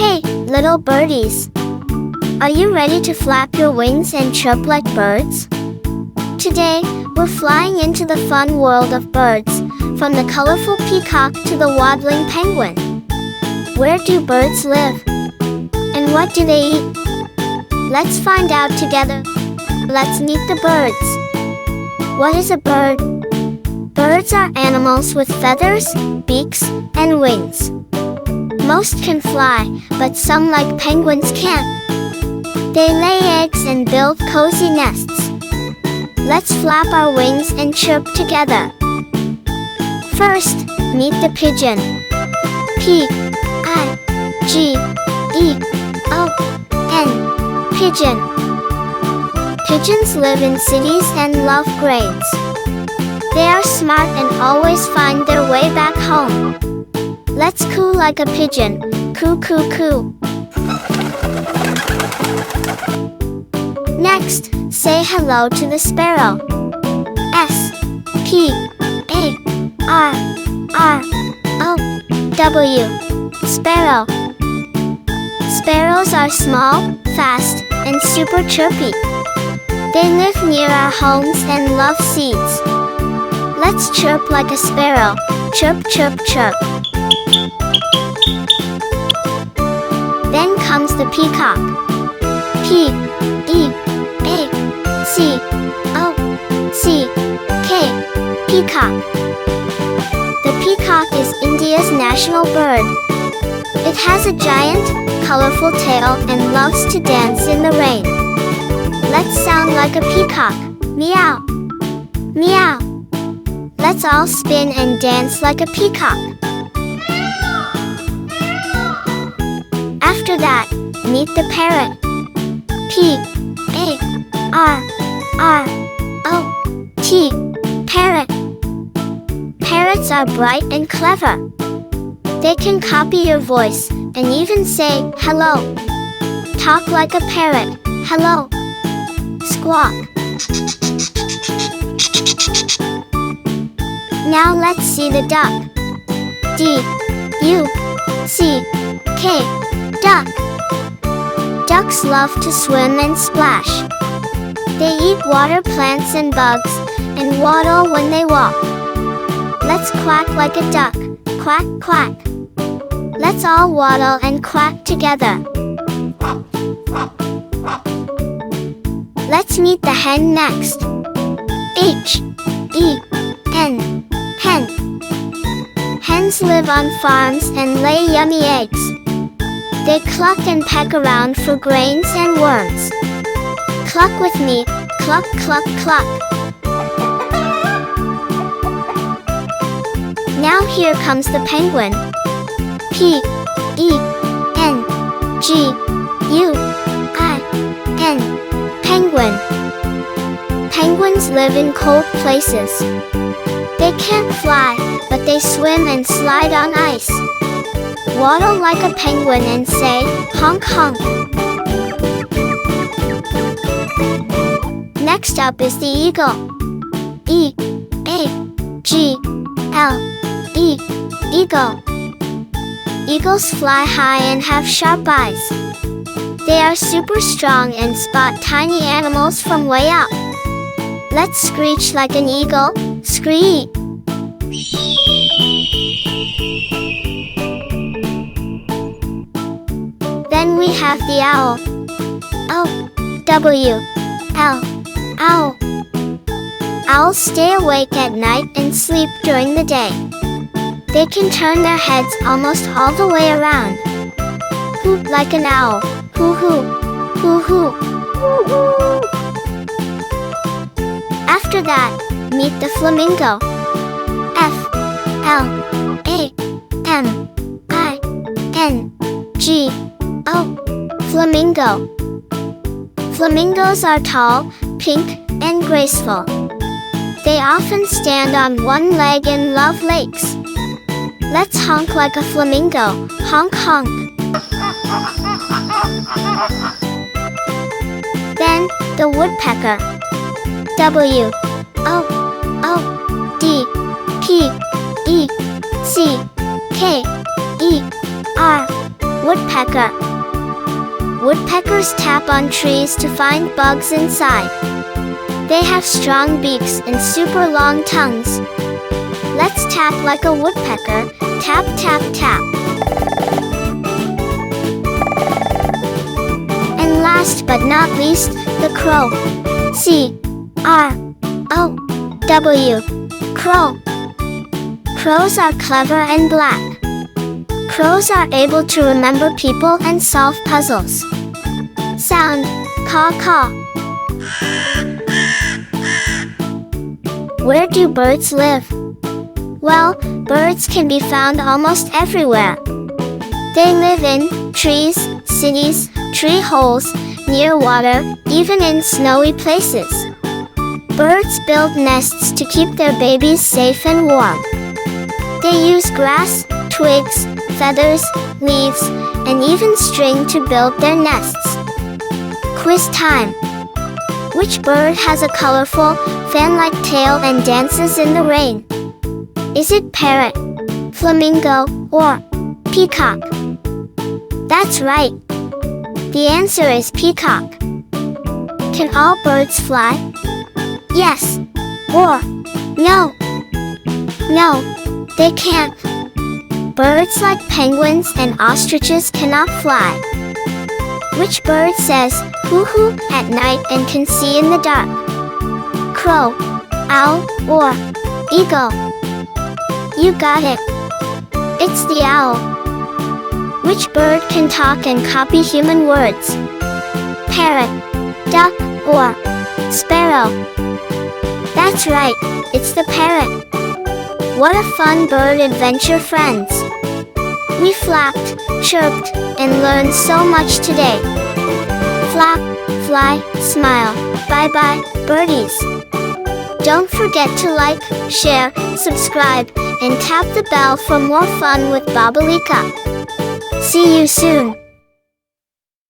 Hey, little birdies! Are you ready to flap your wings and chirp like birds? Today, we're flying into the fun world of birds, from the colorful peacock to the waddling penguin. Where do birds live? And what do they eat? Let's find out together. Let's meet the birds. What is a bird? Birds are animals with feathers, beaks, and wings. Most can fly, but some, like penguins, can't. They lay eggs and build cozy nests. Let's flap our wings and chirp together. First, meet the pigeon. P-I-G-E-O-N. Pigeon. Pigeons live in cities and love grades. They are smart and always find their way back home. Let's coo like a pigeon. Coo, coo, coo. Next, say hello to the sparrow. S-P-A-R-R-O-W. Sparrow. Sparrows are small, fast, and super chirpy. They live near our homes and love seeds. Let's chirp like a sparrow. Chirp, chirp, chirp. Then comes the peacock. P-E-A-C-O-C-K. Peacock. The peacock is India's national bird. It has a giant, colorful tail and loves to dance in the rain. Let's sound like a peacock. Meow. Meow. Let's all spin and dance like a peacock. After that, meet the parrot. P-A-R-R-O-T. Parrot. Parrots are bright and clever. They can copy your voice and even say hello. Talk like a parrot. Hello. Squawk. Now let's see the duck. D-U-C-K. Duck. Ducks love to swim and splash. They eat water plants and bugs, and waddle when they walk. Let's quack like a duck. Quack, quack. Let's all waddle and quack together. Let's meet the hen next. H-E-N. Hen. Hens live on farms and lay yummy eggs. They cluck and peck around for grains and worms. Cluck with me. Cluck, cluck, cluck. Now here comes the penguin. P-E-N-G-U-I-N. Penguin. Penguins live in cold places. They can't fly, but they swim and slide on ice. Waddle like a penguin and say, honk, honk. Next up is the eagle. E-A-G-L-E. Eagle. Eagles fly high and have sharp eyes. They are super strong and spot tiny animals from way up. Let's screech like an eagle. Screech. Then we have the owl. O-W-L. Owl. Owls stay awake at night and sleep during the day. They can turn their heads almost all the way around. Hoot like an owl. Hoo hoo. Hoo hoo. After that, meet the flamingo. F-L-A-M-I-N-G-O. Flamingo. Flamingos are tall, pink, and graceful. They often stand on one leg and love lakes. Let's honk like a flamingo. Honk, honk. Then, the woodpecker. W-O-O-D-P-E-C-K-E-R. Woodpecker. Woodpeckers tap on trees to find bugs inside. They have strong beaks and super long tongues. Let's tap like a woodpecker. Tap, tap, tap. And last but not least, the crow. C-R-O-W. Crow. Crows are clever and black. Crows are able to remember people and solve puzzles. Sound, caw caw. Where do birds live? Well, birds can be found almost everywhere. They live in trees, cities, tree holes, near water, even in snowy places. Birds build nests to keep their babies safe and warm. They use grass, twigs, feathers, leaves, and even string to build their nests. Quiz time. Which bird has a colorful, fan-like tail and dances in the rain? Is it parrot, flamingo, or peacock? That's right. The answer is peacock. Can all birds fly? Yes. Or no. No, they can't. Birds like penguins and ostriches cannot fly. Which bird says hoo-hoo at night and can see in the dark? Crow, owl, or eagle? You got it. It's the owl. Which bird can talk and copy human words? Parrot, duck, or sparrow? That's right, it's the parrot. What a fun bird adventure, friends! We flapped, chirped, and learned so much today. Flap, fly, smile, bye-bye, birdies! Don't forget to like, share, subscribe, and tap the bell for more fun with BaBalika. See you soon!